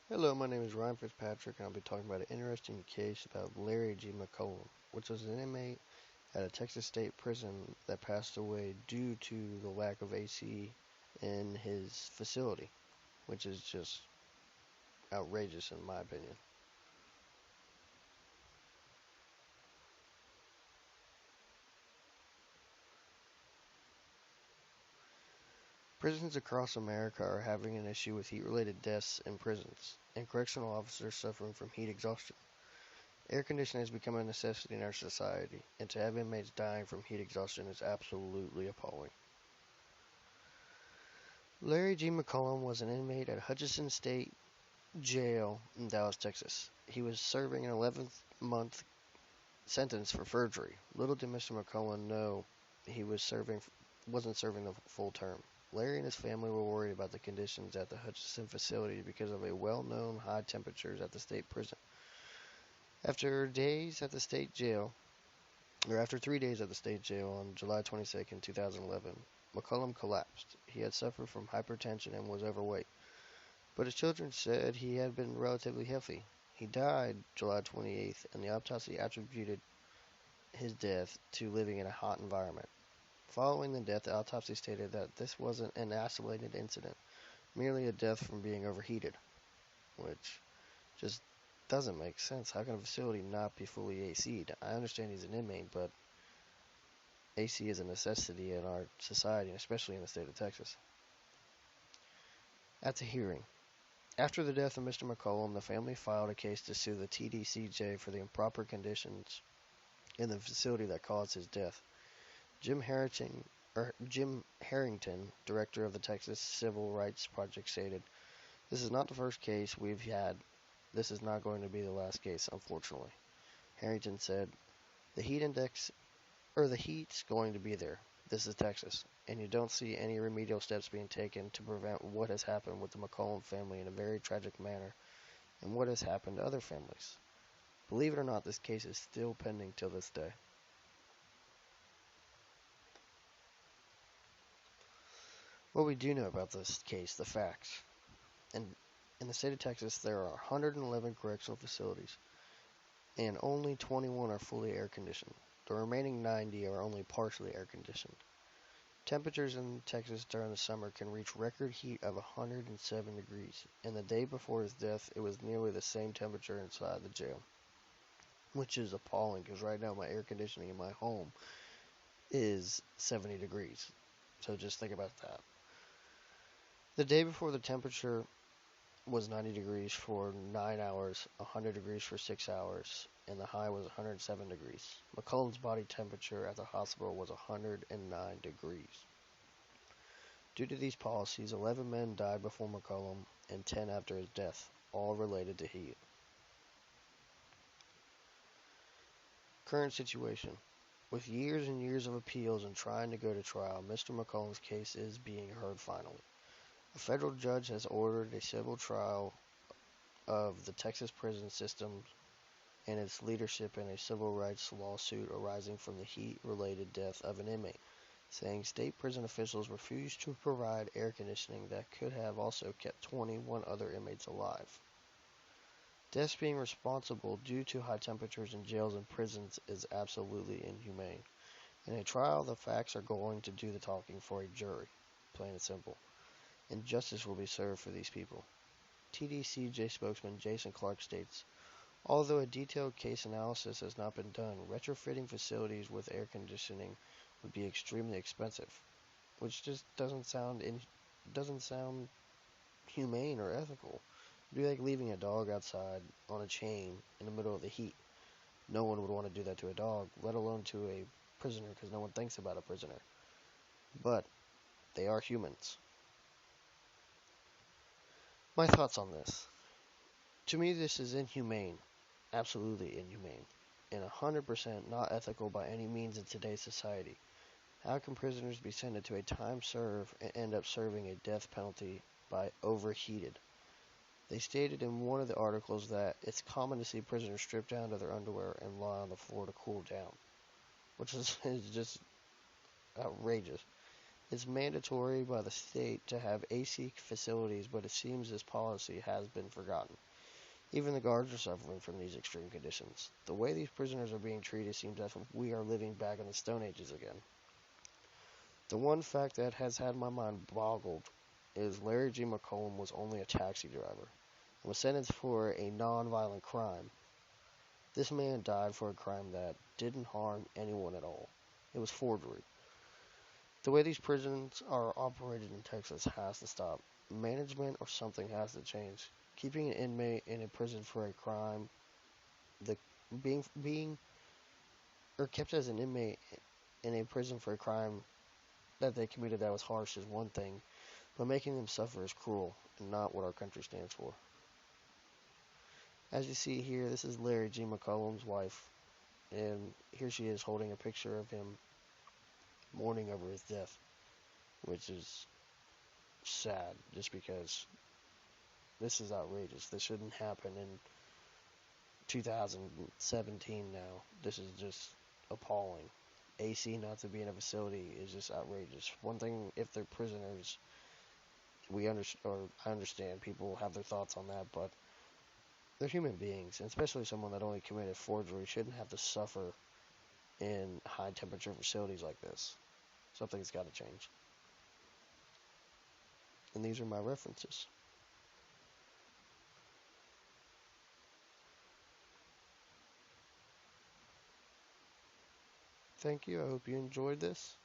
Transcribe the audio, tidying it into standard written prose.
Hello, my name is Ryan Fitzpatrick, and I'll be talking about an interesting case about Larry Gene McCollum, which was an inmate at a Texas state prison that passed away due to the lack of AC in his facility, which is just outrageous in my opinion. Prisons across America are having an issue with heat-related deaths in prisons and correctional officers suffering from heat exhaustion. Air conditioning has become a necessity in our society, and to have inmates dying from heat exhaustion is absolutely appalling. Larry Gene McCollum was an inmate at Hutchinson State Jail in Dallas, Texas. He was serving an 11-month sentence for forgery. Little did Mr. McCollum know he wasn't serving the full term. Larry and his family were worried about the conditions at the Hutchinson facility because of a well-known high temperatures at the state prison. After days at the state jail, After 3 days at the state jail on July 22, 2011, McCollum collapsed. He had suffered from hypertension and was overweight, but his children said he had been relatively healthy. He died July 28th, and the autopsy attributed his death to living in a hot environment. Following the death, the autopsy stated that this wasn't an isolated incident, merely a death from being overheated, which just doesn't make sense. How can a facility not be fully AC'd? I understand he's an inmate, but AC is a necessity in our society, especially in the state of Texas. At the hearing, after the death of Mr. McCollum, the family filed a case to sue the TDCJ for the improper conditions in the facility that caused his death. Jim Harrington, director of the Texas Civil Rights Project, stated, "This is not the first case we've had. This is not going to be the last case, unfortunately." Harrington said, "The heat index, or the heat's going to be there. This is Texas, and you don't see any remedial steps being taken to prevent what has happened with the McCollum family in a very tragic manner and what has happened to other families. Believe it or not, this case is still pending till this day." What we do know about this case, the facts. In, in the state of Texas, there are 111 correctional facilities, and only 21 are fully air conditioned. The remaining 90 are only partially air conditioned. Temperatures in Texas during the summer can reach record heat of 107 degrees, and the day before his death, it was nearly the same temperature inside the jail, which is appalling because right now my air conditioning in my home is 70 degrees. So just think about that. The day before, the temperature was 90 degrees for 9 hours, 100 degrees for 6 hours, and the high was 107 degrees. McCollum's body temperature at the hospital was 109 degrees. Due to these policies, 11 men died before McCollum and 10 after his death, all related to heat. Current situation. With years and years of appeals and trying to go to trial, Mr. McCollum's case is being heard finally. A federal judge has ordered a civil trial of the Texas prison system and its leadership in a civil rights lawsuit arising from the heat-related death of an inmate, saying state prison officials refused to provide air conditioning that could have also kept 21 other inmates alive. Deaths being responsible due to high temperatures in jails and prisons is absolutely inhumane. In a trial, the facts are going to do the talking for a jury, plain and simple, and justice will be served for these people. TDCJ spokesman Jason Clark states, "Although a detailed case analysis has not been done, retrofitting facilities with air conditioning would be extremely expensive," which just doesn't sound humane or ethical. It'd be like leaving a dog outside on a chain in the middle of the heat. No one would want to do that to a dog, let alone to a prisoner, because no one thinks about a prisoner. But they are humans. My thoughts on this. To me, this is inhumane. Absolutely inhumane. And 100% not ethical by any means in today's society. How can prisoners be sentenced to a time served and end up serving a death penalty by overheated? They stated in one of the articles that it's common to see prisoners strip down to their underwear and lie on the floor to cool down, which is just outrageous. It's mandatory by the state to have AC facilities, but it seems this policy has been forgotten. Even the guards are suffering from these extreme conditions. The way these prisoners are being treated seems as if we are living back in the Stone Ages again. The one fact that has had my mind boggled is Larry Gene McCollum was only a taxi driver and was sentenced for a non-violent crime. This man died for a crime that didn't harm anyone at all. It was forgery. The way these prisons are operated in Texas has to stop. Management or something has to change. Keeping an inmate in a prison for a crime, being or kept as an inmate in a prison for a crime that they committed that was harsh is one thing, but making them suffer is cruel and not what our country stands for. As you see here, this is Larry Gene McCollum's wife, and here she is holding a picture of him mourning over his death, which is sad just because this is outrageous. This shouldn't happen in 2017 now. This is just appalling. AC not to be in a facility is just outrageous. One thing, if they're prisoners, I understand people have their thoughts on that, but they're human beings, and especially someone that only committed forgery shouldn't have to suffer in high temperature facilities like this. Something's got to change. And these are my references. Thank you. I hope you enjoyed this.